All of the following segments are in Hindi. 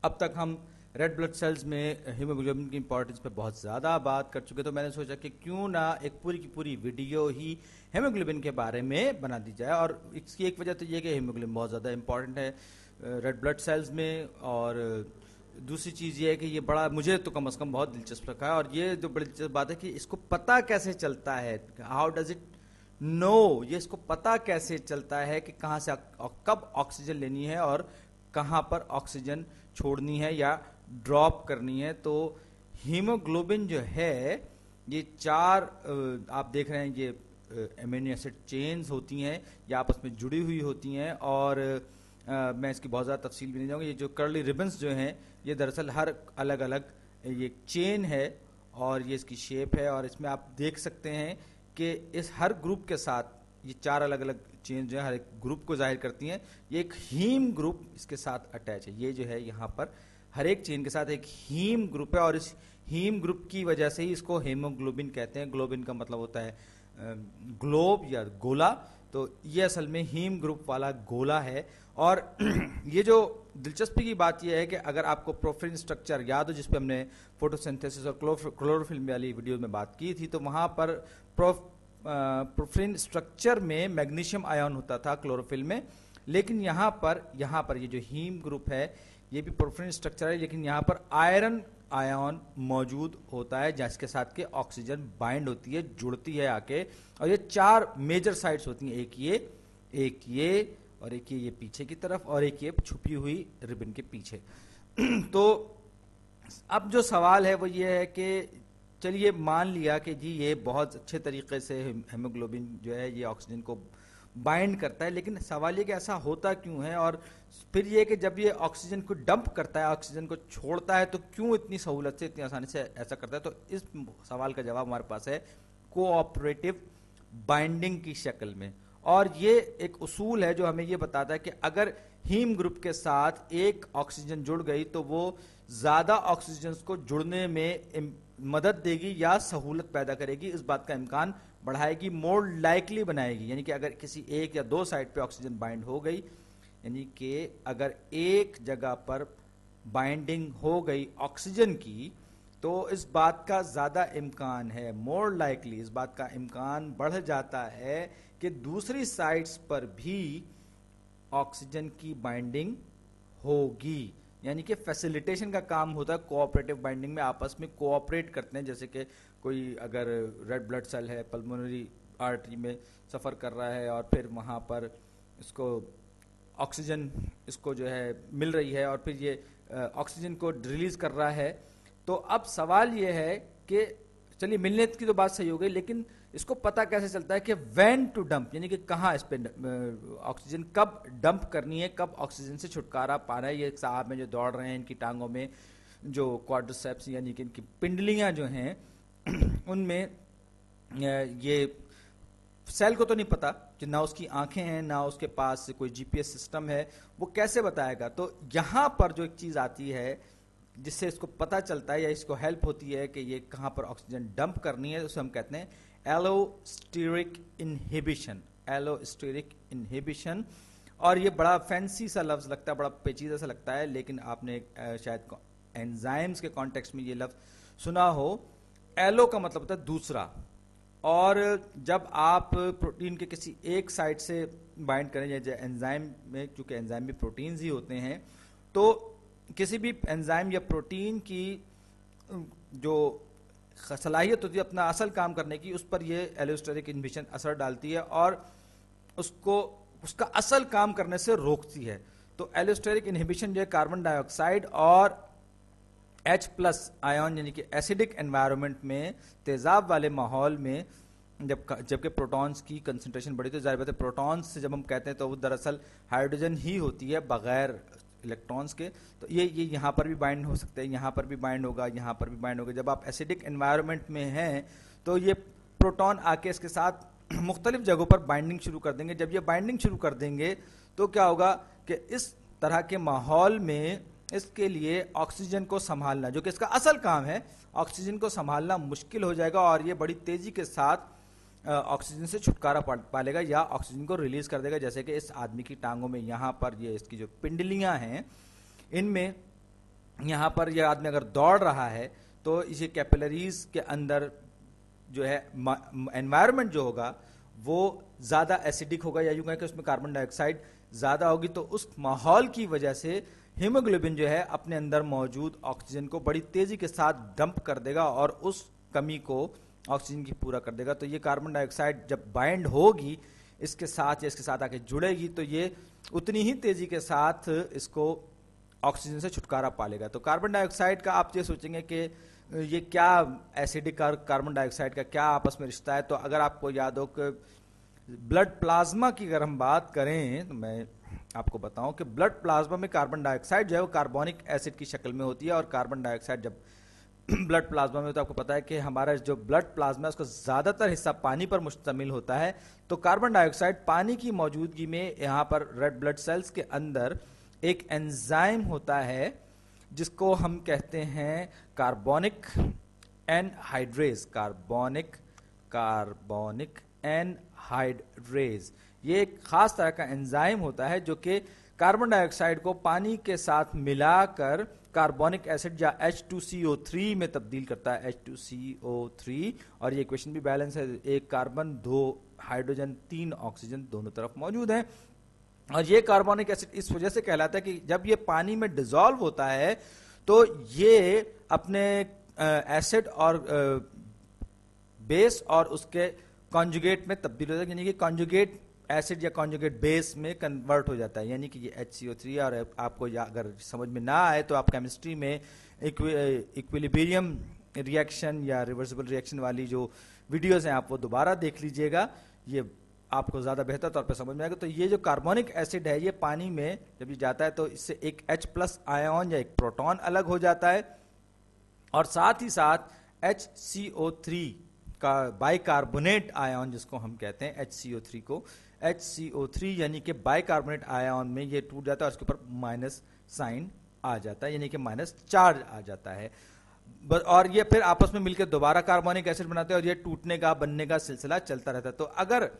अब तक हम रेड ब्लड सेल्स में हीमोग्लोबिन की इंपॉर्टेंस पे बहुत ज़्यादा बात कर चुके, तो मैंने सोचा कि क्यों ना एक पूरी की पूरी वीडियो ही हीमोग्लोबिन के बारे में बना दी जाए। और इसकी एक वजह तो ये कि हीमोग्लोबिन बहुत ज़्यादा इंपॉर्टेंट है रेड ब्लड सेल्स में, और दूसरी चीज़ ये है कि ये बड़ा, मुझे तो कम से कम बहुत दिलचस्प रखा है। और ये जो बड़ी दिलचस्प बात है कि इसको पता कैसे चलता है, हाउ डज इट नो, ये इसको पता कैसे चलता है कि कहाँ से कब ऑक्सीजन लेनी है और कहाँ पर ऑक्सीजन छोड़नी है या ड्रॉप करनी है। तो हीमोग्लोबिन जो है ये चार आप देख रहे हैं, ये एमिनो एसिड चेन्स होती हैं, ये आपस में जुड़ी हुई होती हैं। और मैं इसकी बहुत ज़्यादा तफसील भी नहीं जाऊँगा। ये जो कर्ली रिबन्स जो हैं ये दरअसल हर अलग अलग ये चेन है और ये इसकी शेप है। और इसमें आप देख सकते हैं कि इस हर ग्रुप के साथ ये चार अलग अलग चेन जो है हर एक ग्रुप को जाहिर करती हैं। ये एक हीम ग्रुप इसके साथ अटैच है। ये जो है यहाँ पर हर एक चेन के साथ एक हीम ग्रुप है, और इस हीम ग्रुप की वजह से ही इसको हीमोग्लोबिन कहते हैं। ग्लोबिन का मतलब होता है ग्लोब या गोला, तो ये असल में हीम ग्रुप वाला गोला है। और ये जो दिलचस्पी की बात यह है कि अगर आपको प्रोफिन स्ट्रक्चर याद हो, जिस पे हमने फोटोसिंथेसिस और क्लोरोफिल वाली वीडियो में बात की थी, तो वहाँ पर प्रोफिन स्ट्रक्चर में मैग्नीशियम आयन होता था क्लोरोफिल में, लेकिन यहाँ पर ये जो हीम ग्रुप है ये भी प्रोफिन स्ट्रक्चर है, लेकिन यहाँ पर आयरन आयन मौजूद होता है जिसके साथ के ऑक्सीजन बाइंड होती है, जुड़ती है आके। और ये चार मेजर साइट्स होती हैं, एक ये और एक ये पीछे की तरफ, और एक ये छुपी हुई रिबन के पीछे। तो अब जो सवाल है वो ये है कि चलिए मान लिया कि जी ये बहुत अच्छे तरीके से हेमोग्लोबिन जो है ये ऑक्सीजन को बाइंड करता है, लेकिन सवाल ये कि ऐसा होता क्यों है। और फिर ये कि जब ये ऑक्सीजन को डंप करता है, ऑक्सीजन को छोड़ता है, तो क्यों इतनी सहूलत से, इतनी आसानी से ऐसा करता है। तो इस सवाल का जवाब हमारे पास है कोऑपरेटिव बाइंडिंग की शक्ल में। और ये एक उसूल है जो हमें ये बताता है कि अगर हीम ग्रुप के साथ एक ऑक्सीजन जुड़ गई तो वो ज्यादा ऑक्सीजन को जुड़ने में मदद देगी या सहूलत पैदा करेगी, इस बात का इम्कान बढ़ाएगी, मोर लाइकली बनाएगी। यानी कि अगर किसी एक या दो साइड पे ऑक्सीजन बाइंड हो गई, यानी कि अगर एक जगह पर बाइंडिंग हो गई ऑक्सीजन की, तो इस बात का ज्यादा इम्कान है, मोर लाइकली इस बात का इम्कान बढ़ जाता है कि दूसरी साइड्स पर भी ऑक्सीजन की बाइंडिंग होगी। यानी कि फैसिलिटेशन का काम होता है कोऑपरेटिव बाइंडिंग में, आपस में कोऑपरेट करते हैं। जैसे कि कोई अगर रेड ब्लड सेल है, पल्मोनरी आर्टरी में सफ़र कर रहा है और फिर वहाँ पर इसको ऑक्सीजन इसको जो है मिल रही है और फिर ये ऑक्सीजन को रिलीज कर रहा है। तो अब सवाल ये है कि चलिए मिलने की तो बात सही हो गई, लेकिन इसको पता कैसे चलता है कि व्हेन टू डंप, यानी कि कहाँ इस पे ऑक्सीजन कब डंप करनी है, कब ऑक्सीजन से छुटकारा पाना है। ये साहब में जो दौड़ रहे हैं, इनकी टांगों में जो क्वाड्रिसेप्स यानी कि इनकी पिंडलियां जो हैं उनमें ये सेल को तो नहीं पता कि ना उसकी आंखें हैं ना उसके पास कोई जीपीएस सिस्टम है, वो कैसे बताएगा। तो यहाँ पर जो एक चीज़ आती है जिससे इसको पता चलता है या इसको हेल्प होती है कि ये कहाँ पर ऑक्सीजन डंप करनी है, उसे हम कहते हैं एलोस्टेरिक इनहिबिशन। एलोस्टेरिक इनहिबिशन, और ये बड़ा फैंसी सा लफ्ज़ लगता है, बड़ा पेचीदा सा लगता है, लेकिन आपने शायद एंजाइम्स के कॉन्टेक्स्ट में ये लफ्ज़ सुना हो। एलो का मतलब होता है दूसरा, और जब आप प्रोटीन के किसी एक साइड से बाइंड करें, जैसे एंजाइम में, क्योंकि एंजाइम भी प्रोटीन्स ही होते हैं, तो किसी भी एंजाइम या प्रोटीन की जो सलाहियत होती है अपना असल काम करने की, उस पर ये एलोस्टेरिक इनहिबिशन असर डालती है और उसको उसका असल काम करने से रोकती है। तो एलोस्टेरिक इनहिबिशन जो है कार्बन डाइऑक्साइड और H+ आयन यानी कि एसिडिक एनवायरनमेंट में, तेजाब वाले माहौल में जबकि प्रोटॉन्स की कंसंट्रेशन बढ़ी, तो जाहिर बात है प्रोटॉन्स से जब हम कहते हैं तो वो दरअसल हाइड्रोजन ही होती है बगैर इलेक्ट्रॉन्स के। तो ये यहाँ पर भी बाइंड हो सकते हैं, यहाँ पर भी बाइंड होगा, यहाँ पर भी बाइंड होगा। जब आप एसिडिक एनवायरनमेंट में हैं तो ये प्रोटॉन आके इसके साथ मुख्तलिफ जगहों पर बाइंडिंग शुरू कर देंगे। जब ये बाइंडिंग शुरू कर देंगे तो क्या होगा कि इस तरह के माहौल में इसके लिए ऑक्सीजन को संभालना, जो कि इसका असल काम है, ऑक्सीजन को संभालना मुश्किल हो जाएगा और ये बड़ी तेजी के साथ ऑक्सीजन से छुटकारा पा लेगा या ऑक्सीजन को रिलीज कर देगा। जैसे कि इस आदमी की टांगों में यहाँ पर ये इसकी जो पिंडलियाँ हैं, इनमें यहाँ पर यह आदमी अगर दौड़ रहा है तो इसे कैपिलरीज के अंदर जो है एनवायरनमेंट जो होगा वो ज़्यादा एसिडिक होगा, या यूं कहें कि उसमें कार्बन डाइऑक्साइड ज़्यादा होगी, तो उस माहौल की वजह से हीमोग्लोबिन जो है अपने अंदर मौजूद ऑक्सीजन को बड़ी तेज़ी के साथ डंप कर देगा और उस कमी को ऑक्सीजन की पूरा कर देगा। तो ये कार्बन डाइऑक्साइड जब बाइंड होगी इसके साथ या इसके साथ आके जुड़ेगी तो ये उतनी ही तेज़ी के साथ इसको ऑक्सीजन से छुटकारा पा लेगा। तो कार्बन डाइऑक्साइड का आप ये सोचेंगे कि ये क्या एसिडिक कार्बन डाइऑक्साइड का क्या आपस में रिश्ता है, तो अगर आपको याद हो कि ब्लड प्लाज्मा की अगर हम बात करें तो मैं आपको बताऊं कि ब्लड प्लाज्मा में कार्बन डाइऑक्साइड जो है वो कार्बोनिक एसिड की शक्ल में होती है, और कार्बन डाइऑक्साइड जब ब्लड प्लाज्मा में, तो आपको पता है कि हमारा जो ब्लड प्लाज्मा है उसका ज़्यादातर हिस्सा पानी पर मुश्तमिल होता है। तो कार्बन डाइऑक्साइड पानी की मौजूदगी में यहाँ पर रेड ब्लड सेल्स के अंदर एक एंजाइम होता है जिसको हम कहते हैं कार्बोनिक एनहाइड्रेज, कार्बोनिक एनहाइड्रेज। ये एक खास तरह का एंजाइम होता है जो कि कार्बन डाइऑक्साइड को पानी के साथ मिलाकर कार्बोनिक एसिड या H2CO3 में तब्दील करता है, H2CO3। और ये इक्वेशन भी बैलेंस है, एक कार्बन 2 हाइड्रोजन 3 ऑक्सीजन दोनों तरफ मौजूद है। और ये कार्बोनिक एसिड इस वजह से कहलाता है कि जब ये पानी में डिसॉल्व होता है तो ये अपने एसिड और बेस और उसके कॉन्जुगेट में तब्दील हो जाता है, यानी कि कॉन्जुगेट एसिड या कॉन्जुगेट बेस में कन्वर्ट हो जाता है, यानी कि ये HCO3। और आपको अगर समझ में ना आए तो आप केमिस्ट्री में इक्विलिब्रियम रिएक्शन या रिवर्सिबल रिएक्शन वाली जो वीडियोस हैं आप वो दोबारा देख लीजिएगा, ये आपको ज़्यादा बेहतर तौर पे समझ में आएगा। तो ये जो कार्बोनिक एसिड है ये पानी में जब ये जाता है तो इससे एक H+ आयन या एक प्रोटॉन अलग हो जाता है, और साथ ही साथ HCO3 का बाइकार्बोनेट आयन जिसको हम कहते हैं HCO3 को, HCO3 यानी कि बाइकार्बोनेट आयन में ये टूट जाता है और इसके ऊपर माइनस साइन आ जाता है, यानी कि माइनस चार्ज आ जाता है। और ये फिर आपस में मिलकर दोबारा कार्बोनिक एसिड बनाते हैं और ये टूटने का बनने का सिलसिला चलता रहता है। तो अगर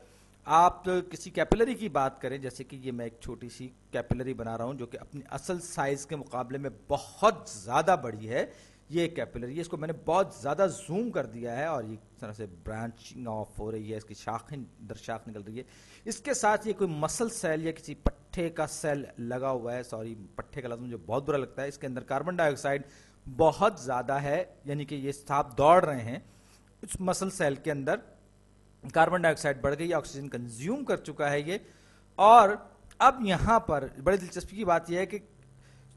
आप किसी कैपिलरी की बात करें, जैसे कि ये मैं एक छोटी सी कैपिलरी बना रहा हूं जो कि अपनी असल साइज के मुकाबले में बहुत ज़्यादा बड़ी है, ये कैपिलरी, इसको मैंने बहुत ज़्यादा जूम कर दिया है और ये इस तरह से ब्रांचिंग ऑफ हो रही है, इसकी शाखें दर शाख निकल रही है। इसके साथ ये कोई मसल सेल या किसी पट्टे का सेल लगा हुआ है, सॉरी पट्टे का लफ्ज़ मुझे बहुत बुरा लगता है, इसके अंदर कार्बन डाइऑक्साइड बहुत ज़्यादा है, यानी कि ये आप दौड़ रहे हैं, इस मसल सेल के अंदर कार्बन डाइऑक्साइड बढ़ गई, ऑक्सीजन कंज्यूम कर चुका है ये। और अब यहां पर बड़ी दिलचस्पी की बात यह है कि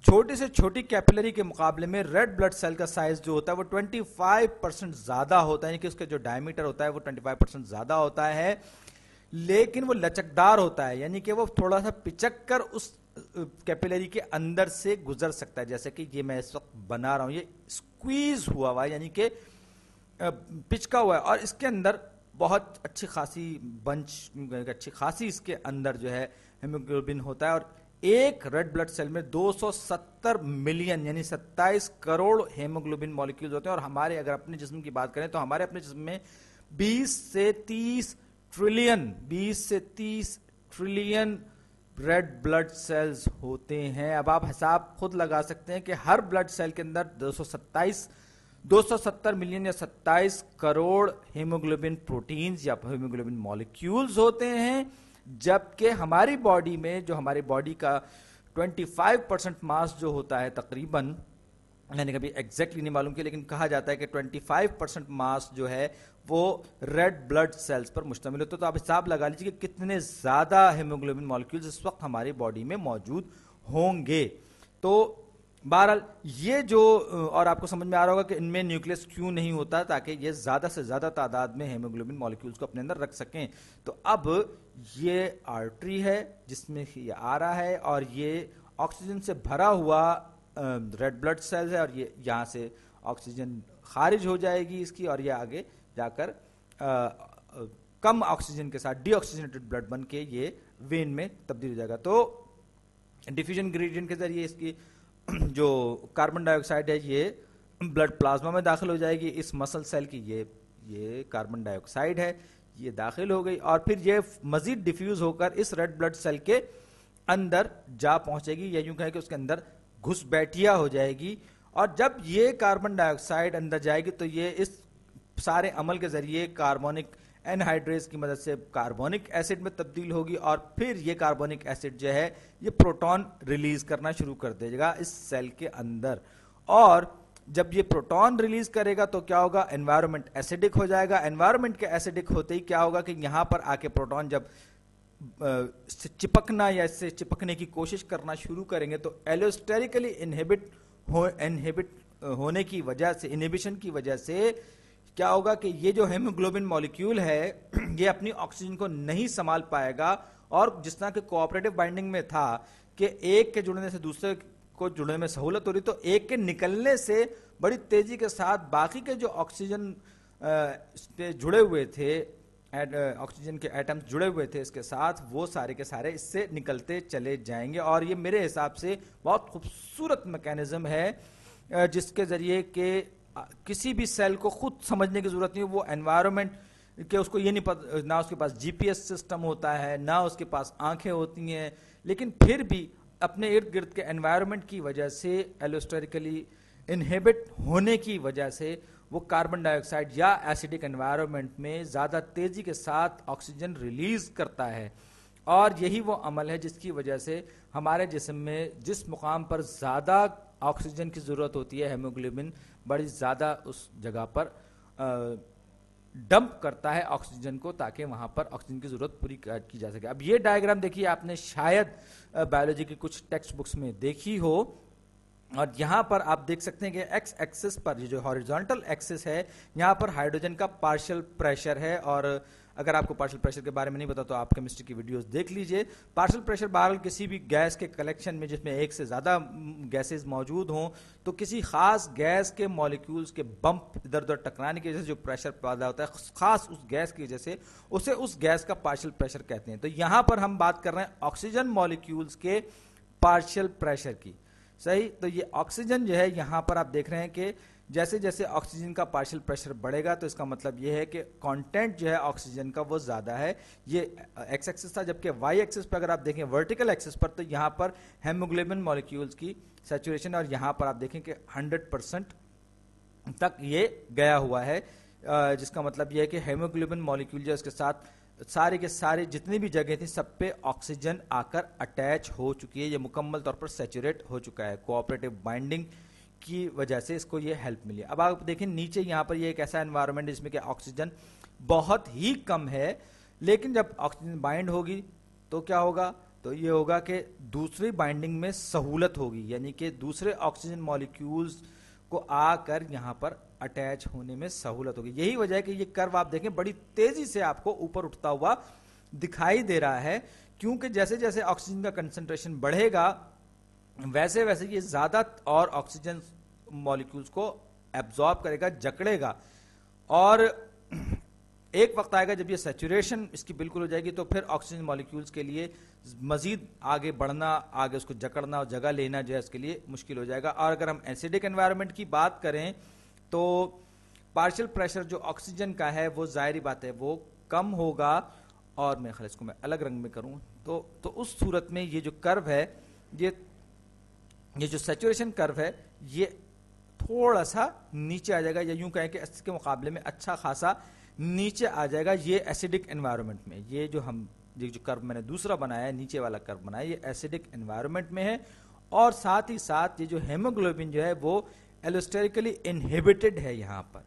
छोटी से छोटी कैपिलरी के मुकाबले में रेड ब्लड सेल का साइज जो होता है वो 25% ज्यादा होता है, यानी कि उसका जो डायमीटर होता है वो 25% ज्यादा होता है, लेकिन वो लचकदार होता है, यानी कि वो थोड़ा सा पिचक कर उस कैपिलरी के अंदर से गुजर सकता है। जैसे कि ये मैं इस वक्त बना रहा हूं, ये स्क्वीज हुआ है, यानी कि पिचका हुआ है, और इसके अंदर बहुत अच्छी खासी अच्छी खासी इसके अंदर जो है हीमोग्लोबिन होता है। और एक रेड ब्लड सेल में 270 मिलियन यानी 27 करोड़ हीमोग्लोबिन मॉलिक्यूल्स होते हैं। और हमारे अगर अपने जिस्म की बात करें तो हमारे अपने जिस्म में 20 से 30 ट्रिलियन रेड ब्लड सेल्स होते हैं। अब आप हिसाब खुद लगा सकते हैं कि हर ब्लड सेल के अंदर 270 मिलियन या 27 करोड़ हीमोग्लोबिन प्रोटीन्स या हीमोग्लोबिन मॉलिक्यूल्स होते हैं, जबकि हमारी बॉडी में जो हमारी बॉडी का 25% मास जो होता है तकरीबन, मैंने कभी एग्जैक्टली नहीं मालूम किया, लेकिन कहा जाता है कि 25% मास जो है वो रेड ब्लड सेल्स पर मुश्तमिल होता है। तो आप हिसाब लगा लीजिए कि कितने ज्यादा हीमोग्लोबिन मॉलिक्यूल्स इस वक्त हमारी बॉडी में मौजूद होंगे। तो बहरहाल ये जो, और आपको समझ में आ रहा होगा कि इनमें न्यूक्लियस क्यों नहीं होता, ताकि ये ज्यादा से ज्यादा तादाद में हीमोग्लोबिन मॉलिक्यूल्स को अपने अंदर रख सकें। तो अब ये आर्टरी है जिसमें ये आ रहा है, और ये ऑक्सीजन से भरा हुआ रेड ब्लड सेल्स है, और ये यहाँ से ऑक्सीजन खारिज हो जाएगी इसकी, और ये आगे जाकर कम ऑक्सीजन के साथ डीऑक्सीजनेटेड ब्लड बन के ये वेन में तब्दील हो जाएगा। तो डिफ्यूजन ग्रेडियंट के जरिए इसकी जो कार्बन डाइऑक्साइड है ये ब्लड प्लाज्मा में दाखिल हो जाएगी, इस मसल सेल की ये कार्बन डाइऑक्साइड है, ये दाखिल हो गई, और फिर ये मजीद डिफ्यूज होकर इस रेड ब्लड सेल के अंदर जा पहुंचेगी, या यूं कहें कि उसके अंदर घुस बैठिया हो जाएगी, और जब ये कार्बन डाइऑक्साइड अंदर जाएगी तो ये इस सारे अमल के जरिए कार्बोनिक एनहाइड्रेज की मदद से कार्बोनिक एसिड में तब्दील होगी और फिर ये कार्बोनिक एसिड जो है ये प्रोटॉन रिलीज करना शुरू कर देगा इस सेल के अंदर। और जब ये प्रोटॉन रिलीज करेगा तो क्या होगा, एनवायरनमेंट एसिडिक हो जाएगा। एनवायरनमेंट के एसिडिक होते ही क्या होगा कि यहां पर आके प्रोटॉन जब चिपकना या इससे चिपकने की कोशिश करना शुरू करेंगे तो एलोस्टेरिकली इनहिबिट होने की वजह से, इनहिबिशन की वजह से क्या होगा कि ये जो हेमोग्लोबिन मॉलिक्यूल है ये अपनी ऑक्सीजन को नहीं संभाल पाएगा। और जिस तरह के कोऑपरेटिव बाइंडिंग में था कि एक के जुड़ने से दूसरे को जुड़ने में सहूलत हो रही, तो एक के निकलने से बड़ी तेजी के साथ बाकी के जो ऑक्सीजन जुड़े हुए थे, ऑक्सीजन के एटम्स जुड़े हुए थे इसके साथ, वो सारे के सारे इससे निकलते चले जाएंगे। और ये मेरे हिसाब से बहुत खूबसूरत मैकेनिज्म है जिसके जरिए के किसी भी सेल को खुद समझने की जरूरत नहीं है। वो एनवायरनमेंट के उसको ये नहीं पता, ना उसके पास जीपीएस सिस्टम होता है, ना उसके पास आंखें होती हैं, लेकिन फिर भी अपने इर्द गिर्द के एनवायरनमेंट की वजह से, एलोस्टेरिकली इनहिबिट होने की वजह से वो कार्बन डाइऑक्साइड या एसिडिक एनवायरनमेंट में ज़्यादा तेज़ी के साथ ऑक्सीजन रिलीज करता है। और यही वो अमल है जिसकी वजह से हमारे जिस्म में जिस मुकाम पर ज़्यादा ऑक्सीजन की ज़रूरत होती है, हेमोग्लोबिन बड़ी ज़्यादा उस जगह पर डंप करता है ऑक्सीजन को, ताकि वहाँ पर ऑक्सीजन की ज़रूरत पूरी की जा सके। अब ये डायग्राम देखिए, आपने शायद बायोलॉजी की कुछ टेक्स्ट बुक्स में देखी हो, और यहाँ पर आप देख सकते हैं कि एक्स एक्सिस पर ये जो हॉरिजॉन्टल एक्सिस है, यहाँ पर हाइड्रोजन का पार्शियल प्रेशर है। और अगर आपको पार्शियल प्रेशर के बारे में नहीं पता तो आप केमिस्ट्री की वीडियोस देख लीजिए। पार्शियल प्रेशर बहरहाल किसी भी गैस के कलेक्शन में जिसमें एक से ज़्यादा गैसेस मौजूद हों, तो किसी खास गैस के मॉलिक्यूल्स के बम्प इधर उधर टकराने की वजह से जो प्रेशर पैदा होता है खास उस गैस की वजह से, उसे उस गैस का पार्शियल प्रेशर कहते हैं। तो यहाँ पर हम बात कर रहे हैं ऑक्सीजन मॉलिक्यूल्स के पार्शियल प्रेशर की, सही। तो ये ऑक्सीजन जो है यहाँ पर आप देख रहे हैं कि जैसे जैसे ऑक्सीजन का पार्शियल प्रेशर बढ़ेगा तो इसका मतलब ये है कि कंटेंट जो है ऑक्सीजन का वो ज़्यादा है। ये एक्स एक्सिस था, जबकि वाई एक्सिस पर अगर आप देखें वर्टिकल एक्सिस पर, तो यहाँ पर हेमोग्लोबिन मॉलिक्यूल्स की सैचुरेशन, और यहाँ पर आप देखें कि 100% तक ये गया हुआ है, जिसका मतलब ये है कि हेमोग्लोबिन मॉलिक्यूल जो इसके साथ सारे के सारे जितनी भी जगह थी सब पे ऑक्सीजन आकर अटैच हो चुकी है। ये मुकम्मल तौर पर सैचुरेट हो चुका है। कोऑपरेटिव बाइंडिंग की वजह से इसको ये हेल्प मिली। अब आप देखें नीचे यहाँ पर ये एक ऐसा एनवायरनमेंट जिसमें कि ऑक्सीजन बहुत ही कम है, लेकिन जब ऑक्सीजन बाइंड होगी तो क्या होगा, तो ये होगा कि दूसरी बाइंडिंग में सहूलत होगी, यानी कि दूसरे ऑक्सीजन मॉलिक्यूल्स को आकर यहाँ पर अटैच होने में सहूलत होगी। यही वजह है कि ये कर्व आप देखें बड़ी तेजी से आपको ऊपर उठता हुआ दिखाई दे रहा है, क्योंकि जैसे जैसे ऑक्सीजन का कंसंट्रेशन बढ़ेगा वैसे वैसे ये ज्यादा और ऑक्सीजन मॉलिक्यूल्स को एब्जॉर्ब करेगा, जकड़ेगा, और एक वक्त आएगा जब ये सैचुरेशन इसकी बिल्कुल हो जाएगी तो फिर ऑक्सीजन मॉलिक्यूल्स के लिए मजीद आगे बढ़ना, आगे उसको जकड़ना और जगह लेना जो है इसके लिए मुश्किल हो जाएगा। और अगर हम एसिडिक एनवायरनमेंट की बात करें तो पार्शियल प्रेशर जो ऑक्सीजन का है वो जाहिर बात है वो कम होगा। और मैं ख्याल इसको मैं अलग रंग में करूं तो उस सूरत में ये जो कर्व है, ये जो सैचुरेशन कर्व है ये थोड़ा सा नीचे आ जाएगा, या यूं कहें कि इसके मुकाबले में अच्छा खासा नीचे आ जाएगा ये एसिडिक एनवायरनमेंट में। ये जो कर्व मैंने दूसरा बनाया है, नीचे वाला कर्व बनाया, ये एसिडिक एनवायरनमेंट में है। और साथ ही साथ ये जो हेमोग्लोबिन जो है वो एलोस्टेरिकली इनहिबिटेड है, यहाँ पर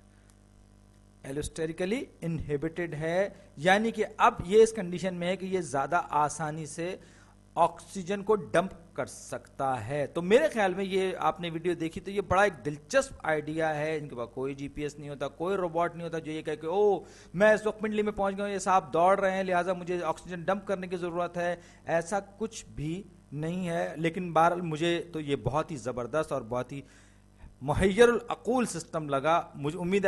एलोस्टेरिकली इनहिबिटेड है, यानी कि अब ये इस कंडीशन में है कि ये ज्यादा आसानी से ऑक्सीजन को डंप कर सकता है। तो मेरे ख्याल में ये आपने वीडियो देखी तो ये बड़ा एक दिलचस्प आइडिया है। इनके पास कोई जीपीएस नहीं होता, कोई रोबोट नहीं होता जो ये कहे कि ओ मैं इस वक्त पिंडली में पहुंच गया हूं, ये साहब दौड़ रहे हैं लिहाजा मुझे ऑक्सीजन डंप करने की जरूरत है, ऐसा कुछ भी नहीं है। लेकिन बहरहाल मुझे तो ये बहुत ही जबरदस्त और बहुत ही मुहय्यरुल अकूल सिस्टम लगा। मुझे उम्मीद है